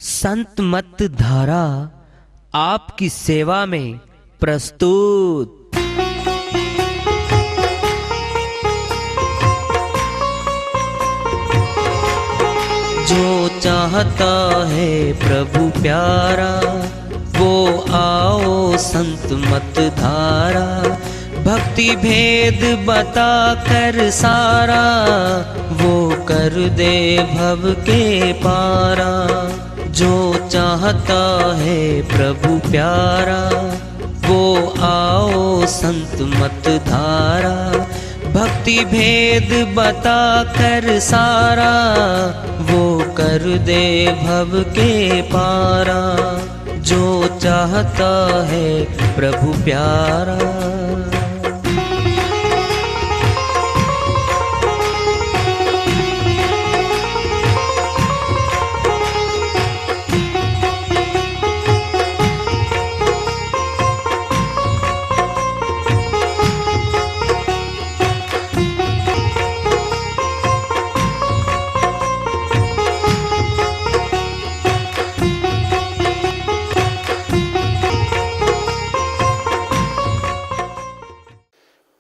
संत मत धारा आपकी सेवा में प्रस्तुत। जो चाहता है प्रभु प्यारा वो आओ संत मत धारा। भक्ति भेद बता कर सारा वो कर दे भव के पारा। जो चाहता है प्रभु प्यारा वो आओ संत मत धारा। भक्ति भेद बता कर सारा वो कर दे भव के पारा। जो चाहता है प्रभु प्यारा।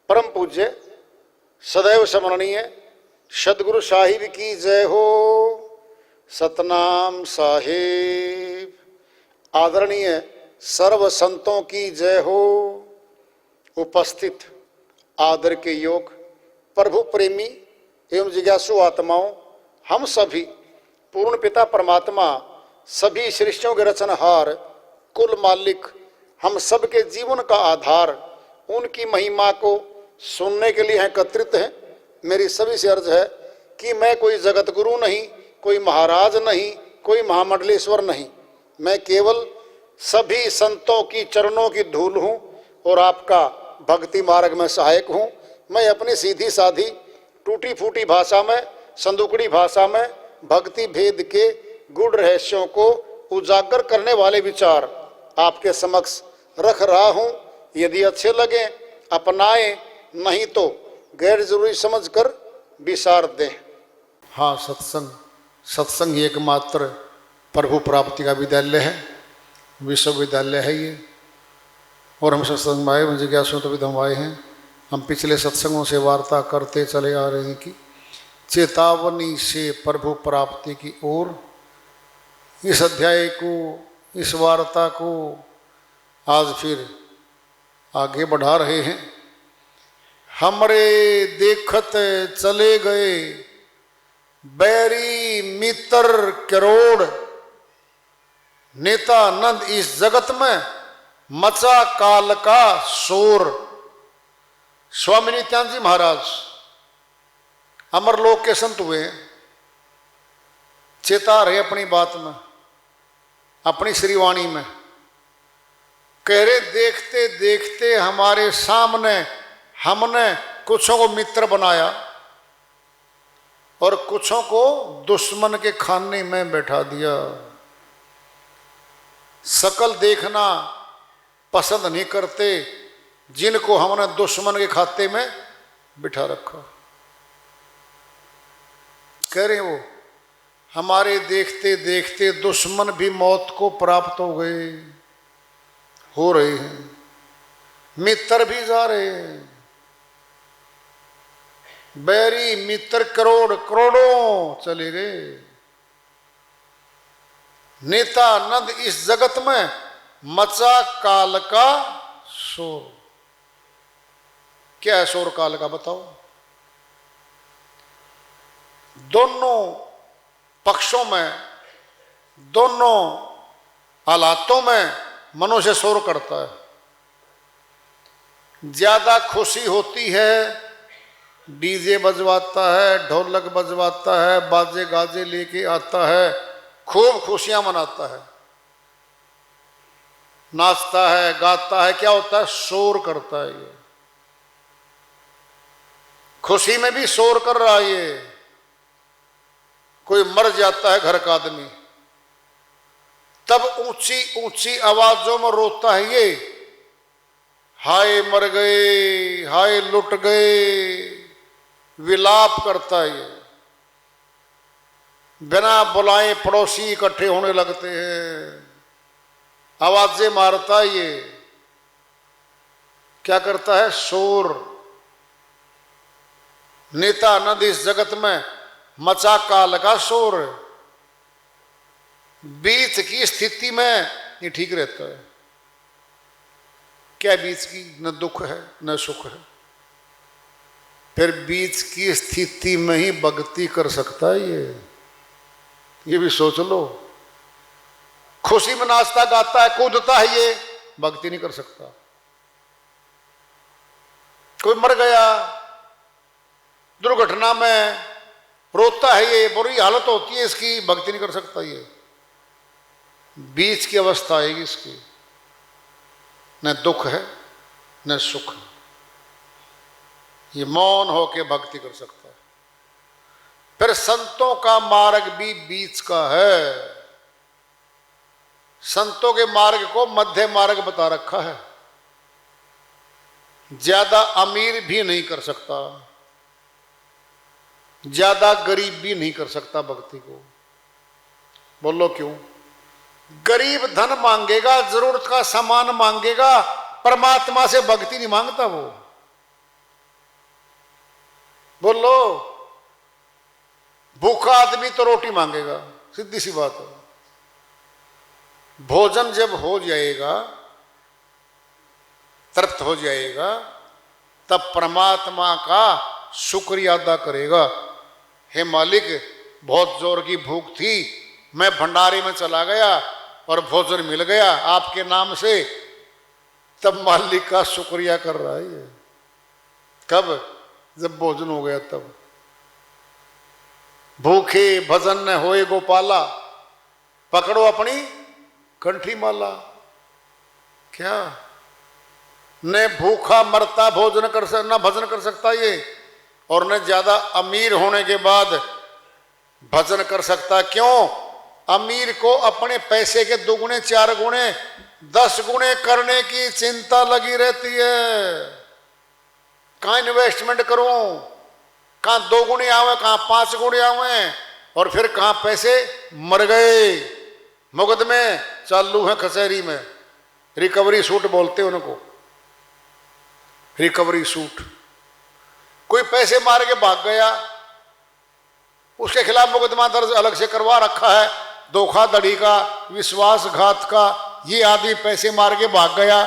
परम पूज्य सदैव स्मरणीय सदगुरु साहिब की जय हो। सतनाम साहिब। आदरणीय सर्व संतों की जय हो। उपस्थित आदर के योग प्रभु प्रेमी एवं जिज्ञासु आत्माओं, हम सभी पूर्ण पिता परमात्मा सभी सृष्टियों के रचनहार कुल मालिक हम सबके जीवन का आधार उनकी महिमा को सुनने के लिए एकत्रित हैं। मेरी सभी से अर्ज है कि मैं कोई जगत गुरु नहीं, कोई महाराज नहीं, कोई महामंडलेश्वर नहीं। मैं केवल सभी संतों की चरणों की धूल हूँ और आपका भक्ति मार्ग में सहायक हूँ। मैं अपनी सीधी साधी टूटी फूटी भाषा में, संदुकड़ी भाषा में भक्ति भेद के गूढ़ रहस्यों को उजागर करने वाले विचार आपके समक्ष रख रहा हूँ। यदि अच्छे लगे अपनाएं, नहीं तो गैर जरूरी समझकर विसार दें। हाँ, सत्संग ही एकमात्र प्रभु प्राप्ति का विद्यालय है, विश्वविद्यालय है ये। और हम सत्संग में आए, जिज्ञासु तो विधम आए हैं। हम पिछले सत्संगों से वार्ता करते चले आ रहे हैं कि चेतावनी से प्रभु प्राप्ति की ओर। इस अध्याय को, इस वार्ता को आज फिर आगे बढ़ा रहे हैं। हमरे देखत चले गए बैरी मित्र करोड़। नेता नंद इस जगत में मचा काल का शोर। स्वामी नित्यानंद जी महाराज अमरलोक के संत हुए, चेता रहे अपनी बात में, अपनी श्रीवाणी में। कह रहे देखते देखते हमारे सामने हमने कुछों को मित्र बनाया और कुछों को दुश्मन के खाने में बैठा दिया। शकल देखना पसंद नहीं करते जिनको हमने दुश्मन के खाते में बिठा रखा। कह रहे वो हमारे देखते देखते दुश्मन भी मौत को प्राप्त हो गए, हो रहे हैं। मित्र भी जा रहे हैं। बैरी मित्र करोड़ करोड़ों चले गए। नेता नंद इस जगत में मचा काल का शोर। क्या है शोर काल का, बताओ। दोनों पक्षों में, दोनों हालातों में मनुष्य शोर करता है। ज्यादा खुशी होती है डीजे बजवाता है, ढोलक बजवाता है, बाजे गाजे लेके आता है, खूब खुशियां मनाता है, नाचता है, गाता है। क्या होता है? शोर करता है ये। खुशी में भी शोर कर रहा है ये। कोई मर जाता है घर का आदमी, तब ऊंची ऊंची आवाजों में रोता है ये, हाय मर गए, हाय लुट गए, विलाप करता है ये। बिना बुलाए पड़ोसी इकट्ठे होने लगते हैं, आवाजें मारता है। ये क्या करता है? शोर। नित्यानंद इस जगत में मचा काल का शोर। बीच की स्थिति में ये ठीक रहता है। क्या बीच की? न दुख है न सुख है। फिर बीच की स्थिति में ही भक्ति कर सकता है ये भी सोच लो। खुशी में नाचता गाता है, कूदता है, ये भक्ति नहीं कर सकता। कोई मर गया दुर्घटना में, रोता है, ये बुरी हालत होती है इसकी, भक्ति नहीं कर सकता। ये बीच की अवस्था आएगी इसकी, न दुख है न सुख है। ये मौन होके भक्ति कर सकता है। फिर संतों का मार्ग भी बीच का है। संतों के मार्ग को मध्य मार्ग बता रखा है। ज्यादा अमीर भी नहीं कर सकता, ज्यादा गरीब भी नहीं कर सकता भक्ति को। बोलो क्यों? गरीब धन मांगेगा, जरूरत का सामान मांगेगा, परमात्मा से भक्ति नहीं मांगता वो। बोलो, भूखा आदमी तो रोटी मांगेगा, सीधी सी बात है। भोजन जब हो जाएगा, तृप्त हो जाएगा, तब परमात्मा का शुक्रिया अदा करेगा। हे मालिक, बहुत जोर की भूख थी, मैं भंडारे में चला गया और भोजन मिल गया आपके नाम से, तब मालिक का शुक्रिया कर रहा है ये। कब? जब भोजन हो गया तब। भूखे भजन न होए गोपाला, पकड़ो अपनी कंठी माला। क्या? न भूखा मरता भोजन कर सकता, न भजन कर सकता ये, और न ज्यादा अमीर होने के बाद भजन कर सकता। क्यों? अमीर को अपने पैसे के 2 गुने 4 गुने 10 गुने करने की चिंता लगी रहती है। कहाँ इन्वेस्टमेंट करूं, कहाँ 2 गुने आवे, कहाँ 5 गुने आवे, और फिर कहाँ पैसे मर गए। मुकदमे चालू है कचहरी में, रिकवरी सूट बोलते हैं उनको, रिकवरी सूट। कोई पैसे मार के भाग गया, उसके खिलाफ मुकदमा दर्ज अलग से करवा रखा है, धोखाधड़ी का, विश्वासघात का। ये आदमी पैसे मार के भाग गया,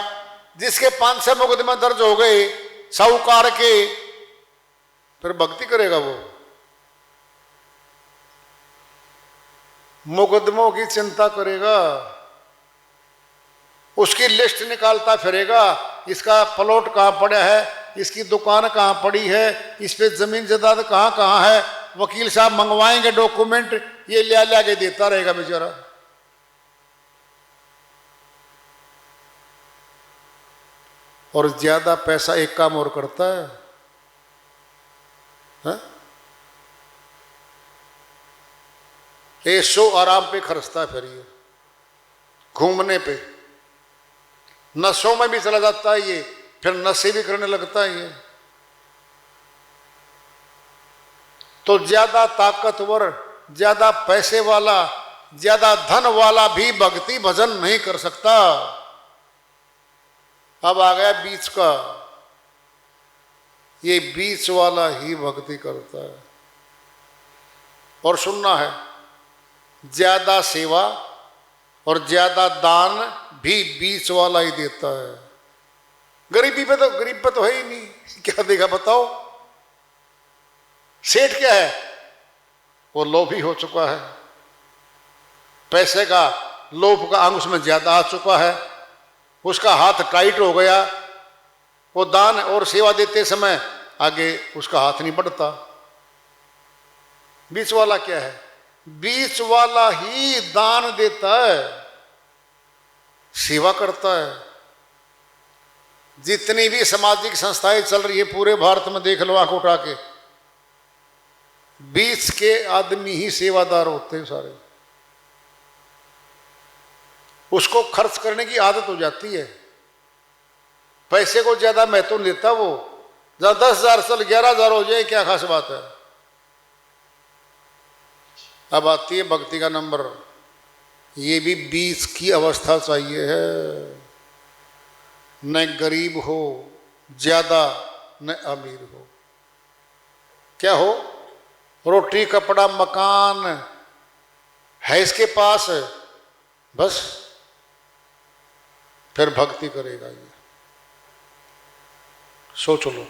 जिसके 500 मुकदमे दर्ज हो गए साहूकार के, फिर भक्ति करेगा वो? मुकदमों की चिंता करेगा, उसकी लिस्ट निकालता फिरेगा, इसका प्लॉट कहाँ पड़ा है, इसकी दुकान कहाँ पड़ी है, इस पे जमीन जायदाद कहाँ कहाँ है, वकील साहब मंगवाएंगे डॉक्यूमेंट, ये ले के देता रहेगा बेचारा। और ज्यादा पैसा एक काम और करता है, ऐशो आराम पे खर्चता है, फिर ये घूमने पे, नशों में भी चला जाता है ये, फिर नशे भी करने लगता है ये। तो ज्यादा ताकतवर, ज्यादा पैसे वाला, ज्यादा धन वाला भी भक्ति भजन नहीं कर सकता। अब आ गया बीच का, ये बीच वाला ही भक्ति करता है। और सुनना है, ज्यादा सेवा और ज्यादा दान भी बीच वाला ही देता है। गरीब पे तो है ही नहीं, क्या देगा बताओ? सेठ क्या है? वो लोभी हो चुका है, पैसे का लोभ का अंग उसमें ज्यादा आ चुका है, उसका हाथ टाइट हो गया, वो दान और सेवा देते समय आगे उसका हाथ नहीं बढ़ता। बीच वाला क्या है? बीच वाला ही दान देता है, सेवा करता है। जितनी भी सामाजिक संस्थाएं चल रही है पूरे भारत में, देख लो आंख उठा के, बीच के आदमी ही सेवादार होते हैं सारे। उसको खर्च करने की आदत हो जाती है, पैसे को ज्यादा महत्व नहीं देता वो। जहां 10,000 चल 11,000 हो जाए क्या खास बात है? अब आती है भक्ति का नंबर। ये भी 20 की अवस्था चाहिए है। न गरीब हो ज्यादा, न अमीर हो। क्या हो? रोटी कपड़ा मकान है इसके पास, बस फिर भक्ति करेगा ये। सोच लो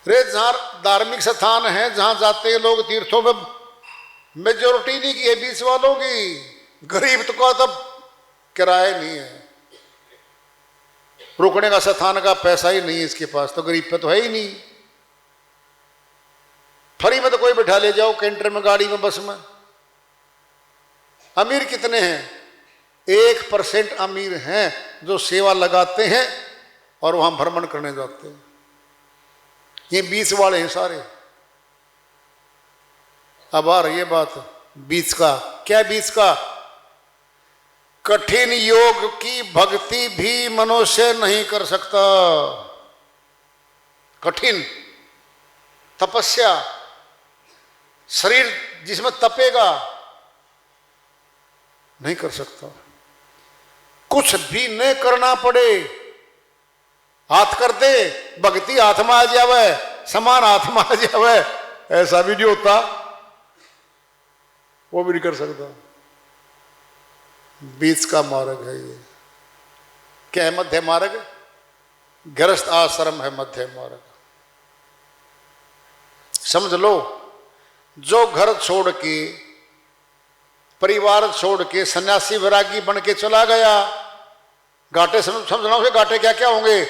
रे, जहां धार्मिक स्थान है, जहां जाते हैं लोग तीर्थों में, मेजोरिटी नहीं की है 20 वालों की। गरीब तो का तब किराया नहीं है, रुकने का स्थान का पैसा ही नहीं है इसके पास, तो गरीब पे तो है ही नहीं। फ्री में तो कोई बैठा ले जाओ, कैंटर में, गाड़ी में, बस में। अमीर कितने हैं? 1% अमीर हैं जो सेवा लगाते हैं और वहां भ्रमण करने जाते हैं। ये 20 वाले हैं सारे। अब आ रही है बात 20 का। क्या 20 का? कठिन योग की भक्ति भी मनुष्य नहीं कर सकता। कठिन तपस्या, शरीर जिसमें तपेगा, नहीं कर सकता। कुछ भी न करना पड़े, हाथ कर दे, भक्ति हाथ में आ जावे, समान हाथ में आ जावे, ऐसा भी नहीं होता। वो भी नहीं कर सकता। 20 का मार्ग है ये। क्या है? मध्य मार्ग। गृहस्थ आश्रम है मध्य मार्ग। समझ लो, जो घर छोड़ के, परिवार छोड़ के सन्यासी वैरागी बन के चला गया, घाटे समझना उसे, घाटे क्या क्या होंगे?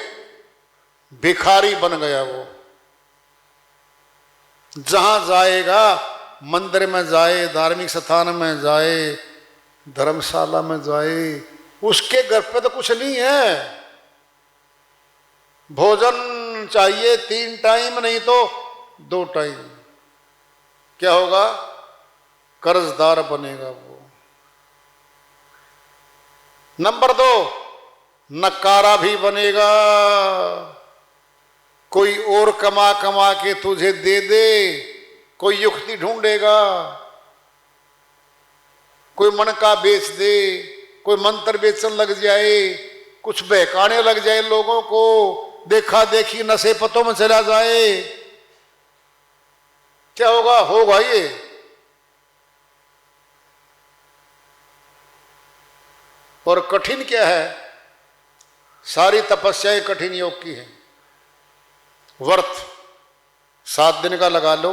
भिखारी बन गया वो। जहां जाएगा, मंदिर में जाए, धार्मिक स्थान में जाए, धर्मशाला में जाए, उसके घर पे तो कुछ नहीं है। भोजन चाहिए 3 टाइम, नहीं तो 2 टाइम। क्या होगा? कर्जदार बनेगा वो। नंबर 2, नकारा भी बनेगा। कोई और कमा कमा के तुझे दे दे, कोई युक्ति ढूंढेगा, कोई मनका बेच दे, कोई मंत्र बेचने लग जाए, कुछ बहकाने लग जाए लोगों को, देखा देखी नशे पतों में चला जाए। क्या होगा? होगा ये। और कठिन क्या है? सारी तपस्याएं कठिन योग की हैं। व्रत 7 दिन का लगा लो,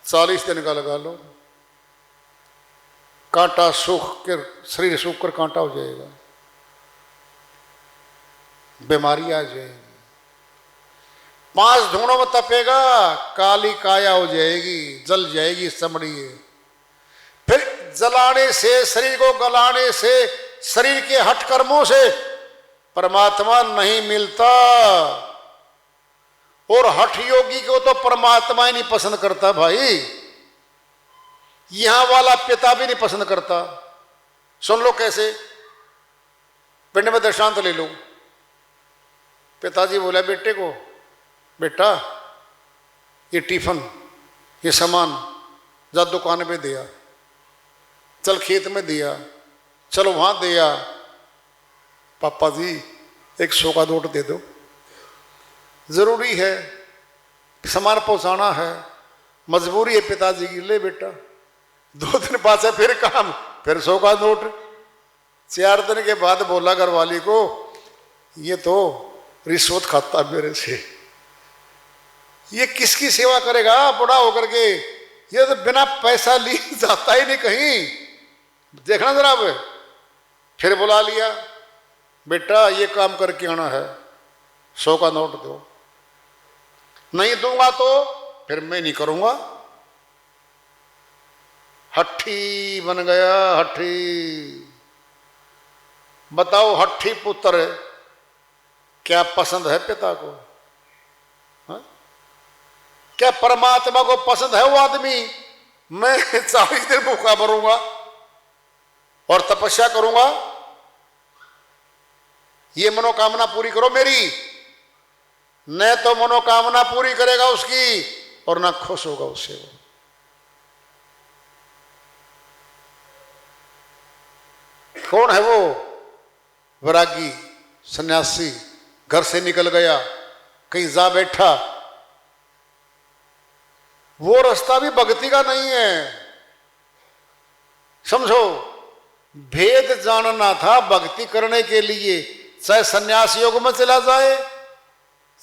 40 दिन का लगा लो, कांटा सूख कर, शरीर सूख कर कांटा हो जाएगा, बीमारी आ जाएगी। 5 धूणों में तपेगा, काली काया हो जाएगी, जल जाएगी चमड़ी। फिर जलाने से, शरीर को गलाने से, शरीर के हठ कर्मों से परमात्मा नहीं मिलता। और हठ योगी को तो परमात्मा ही नहीं पसंद करता भाई, यहां वाला पिता भी नहीं पसंद करता। सुन लो कैसे, पिंड में दृष्टांत ले लो। पिताजी बोला बेटे को, बेटा ये टिफिन, ये सामान जा दुकान पे दिया, चल खेत में दिया, चलो वहां दिया। पापा जी 100 का नोट दे दो, जरूरी है, सामान पहुंचाना है, मजबूरी है पिताजी की। ले बेटा। 2 दिन बाद फिर काम, फिर 100 का नोट। 4 दिन के बाद बोला घरवाली को, ये तो रिश्वत खाता मेरे से, ये किसकी सेवा करेगा बड़ा होकर के, ये तो बिना पैसा लिए जाता ही नहीं कहीं। देखना जरा। अब फिर बुला लिया, बेटा ये काम करके आना है, 100 का नोट दो। नहीं दूंगा तो फिर मैं नहीं करूंगा। हट्ठी बन गया, हट्ठी। बताओ हट्ठी पुत्र क्या पसंद है पिता को? हा? क्या परमात्मा को पसंद है वो आदमी? मैं 40 दिन भूखा मरूंगा और तपस्या करूंगा, ये मनोकामना पूरी करो मेरी। न तो मनोकामना पूरी करेगा उसकी और ना खुश होगा उससे वो। कौन है वो वैरागी सन्यासी? घर से निकल गया, कहीं जा बैठा। वो रास्ता भी भक्ति का नहीं है। समझो, भेद जानना था भक्ति करने के लिए, चाहे सन्यास योग में चला जाए,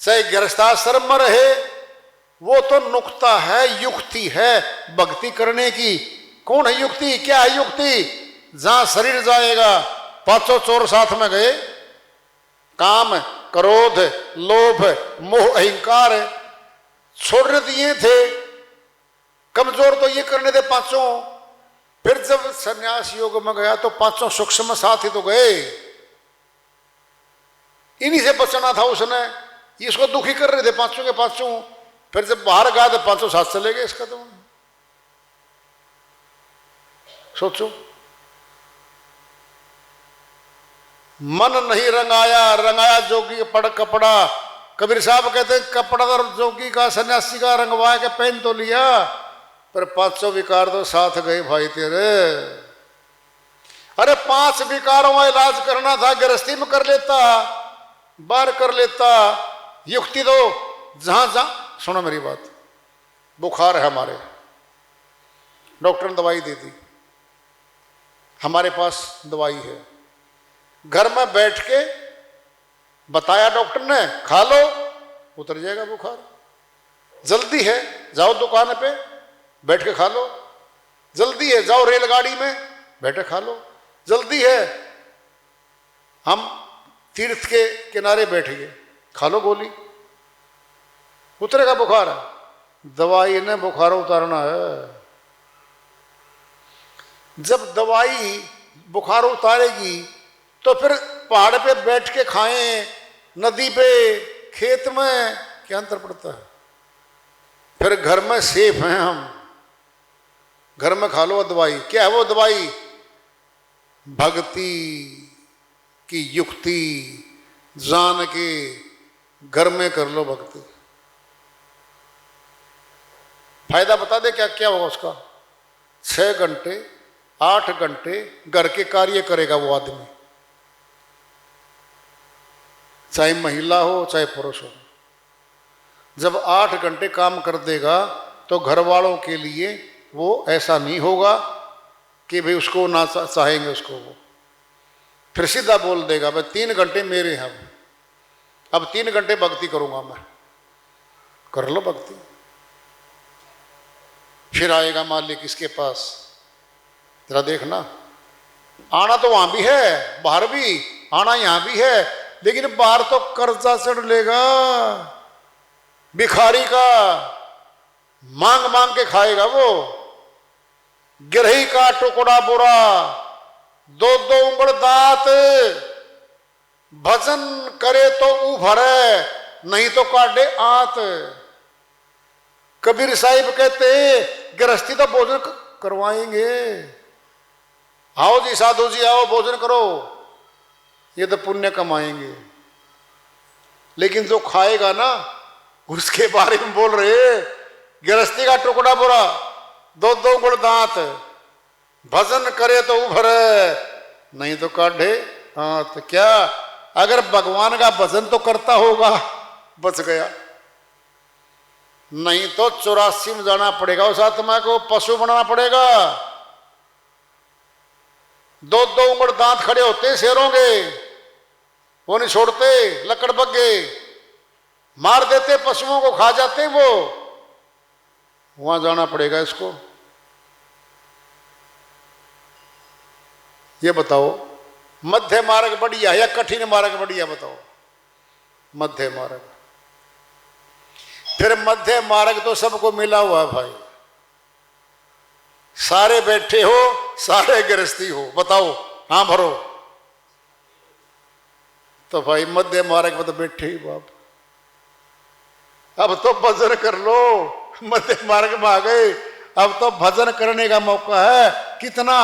चाहे गृहस्थाश्रम में रहे, वो तो नुक्ता है, युक्ति है भक्ति करने की। कौन है युक्ति? क्या है युक्ति? जहां शरीर जाएगा, पांचों चोर साथ में गए, काम, क्रोध, लोभ, मोह, अहंकार छोड़ दिए थे, कमजोर तो ये करने थे पांचों। फिर जब सन्यास योग में गया तो पांचों सूक्ष्म साथ ही तो गए। इन्हीं से बचना था उसने, इसको दुखी कर रहे थे पांचों के पांचों। फिर जब बाहर गया तो पांचों साथ चले गए। इसका तो सोचो, मन नहीं रंगाया, रंगाया जोगी पड़ कपड़ा। कबीर साहब कहते हैं कपड़ा तो जोगी का, सन्यासी का रंगवा के पहन तो लिया, पर पांचों विकार तो साथ गए भाई तेरे। अरे 5 विकारों का इलाज करना था, गृहस्थी में कर लेता, बाहर कर लेता। युक्ति तो जहां जहां, सुनो मेरी बात, बुखार है हमारे, डॉक्टर ने दवाई दे दी, हमारे पास दवाई है, घर में बैठ के बताया डॉक्टर ने, खा लो उतर जाएगा बुखार। जल्दी है, जाओ दुकान पे बैठ के खा लो। जल्दी है, जाओ रेलगाड़ी में बैठे खा लो। जल्दी है, हम तीर्थ के किनारे बैठ गए, खा लो गोली, उतरेगा बुखार। दवाई ने बुखार उतारना है। जब दवाई बुखार उतारेगी तो फिर पहाड़ पे बैठ के खाएं, नदी पे, खेत में, क्या अंतर पड़ता है? फिर घर में सेफ हैं हम, घर में खा लो दवाई। क्या है वो दवाई? भक्ति की युक्ति जान के घर में कर लो भक्ति। फायदा बता दे क्या क्या होगा उसका? 6 घंटे 8 घंटे घर के कार्य करेगा वो आदमी, चाहे महिला हो चाहे पुरुष हो। जब 8 घंटे काम कर देगा तो घर वालों के लिए वो ऐसा नहीं होगा कि भाई उसको ना चाहेंगे उसको। वो फिर सीधा बोल देगा भाई 3 घंटे मेरे हैं, अब 3 घंटे भक्ति करूंगा मैं। कर लो भक्ति। फिर आएगा मालिक इसके पास, जरा देखना, आना तो वहां भी है, बाहर भी आना यहां भी है, लेकिन बाहर तो कर्जा चढ़ लेगा भिखारी का, मांग मांग के खाएगा वो। गिरही का टुकड़ा बुरा, 2 उंगल दांत, भजन करे तो उभरे, नहीं तो काटे आंत। कबीर साहिब कहते गृहस्थी तो भोजन करवाएंगे, आओ जी साधु जी आओ भोजन करो, ये तो पुण्य कमाएंगे। लेकिन जो खाएगा ना उसके बारे में बोल रहे, गृहस्थी का टुकड़ा बुरा, 2 उंगल दांत, भजन करे तो उभरे, नहीं तो काढ़े हाथ। क्या अगर भगवान का भजन तो करता होगा बच गया, नहीं तो 84 में जाना पड़ेगा, उस आत्मा को पशु बनाना पड़ेगा। 2 उंगल दांत खड़े होते शेरों के, वो नहीं छोड़ते, लकड़ बग्गे मार देते, पशुओं को खा जाते वो। वहां जाना पड़ेगा इसको। ये बताओ मध्य मार्ग बढ़िया या कठिन मार्ग बढ़िया? बताओ मध्य मार्ग। फिर मध्य मार्ग तो सबको मिला हुआ भाई, सारे बैठे हो, सारे गृहस्थी हो, बताओ हाँ भरो। तो भाई मध्य मार्ग में तो बैठे ही बाप। अब तो भजन कर लो, मध्य मार्ग में आ गए, अब तो भजन करने का मौका है। कितना?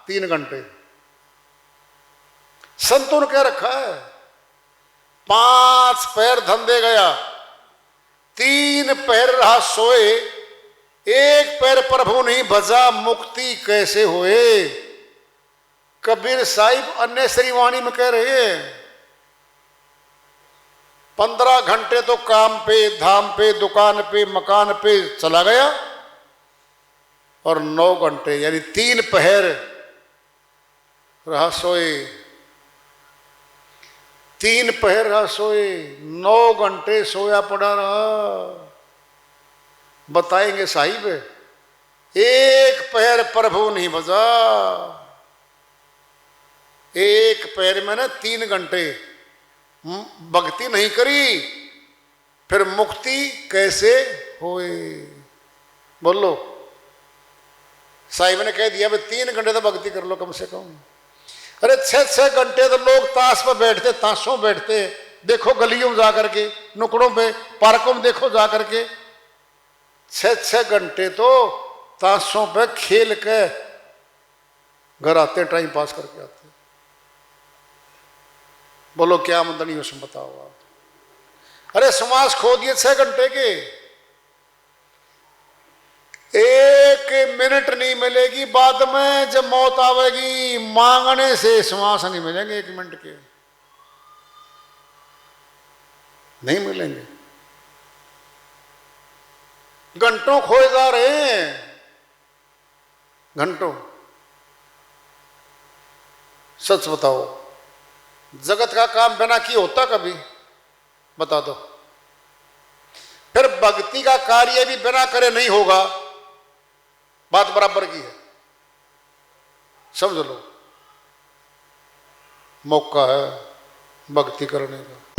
3 घंटे। संतों ने क्या रखा है? 5 पैर धंधे गया, 3 पैर रहा सोए, 1 पैर प्रभु नहीं भजा, मुक्ति कैसे होए? कबीर साहिब अन्य वाणी में कह रहे हैं 15 घंटे तो काम पे, धाम पे, दुकान पे, मकान पे चला गया और 9 घंटे यानी 3 पहर रहा सोए। 3 पहर रहा सोए, 9 घंटे सोया पड़ा रहा। बताएंगे साहिब, एक पहर प्रभु नहीं बजा, एक पहर में ना 3 घंटे भक्ति नहीं करी, फिर मुक्ति कैसे होए? बोलो, साहिब ने कह दिया भाई 3 घंटे तो भक्ति कर लो कम से कम। अरे 6-6 घंटे तो लोग ताश पर बैठते, ताशों बैठते, देखो गलियों में जाकर के, नुकड़ों पे, पार्कों में देखो जाकर के 6-6 घंटे तो ताशों पे खेल के घर आते, टाइम पास करके आते। बोलो क्या आमदनी उसमें बताओ आप। अरे समाज खो दिए 6 घंटे के, 1 मिनट नहीं मिलेगी बाद में, जब मौत आवेगी मांगने से श्वास नहीं मिलेंगे 1 मिनट के, नहीं मिलेंगे। घंटों खोए जा रहे हैं, घंटों। सच बताओ, जगत का काम बिना किए होता कभी? बता दो। फिर भक्ति का कार्य भी बिना करे नहीं होगा, बात बराबर की है, समझ लो। मौका है भक्ति करने का।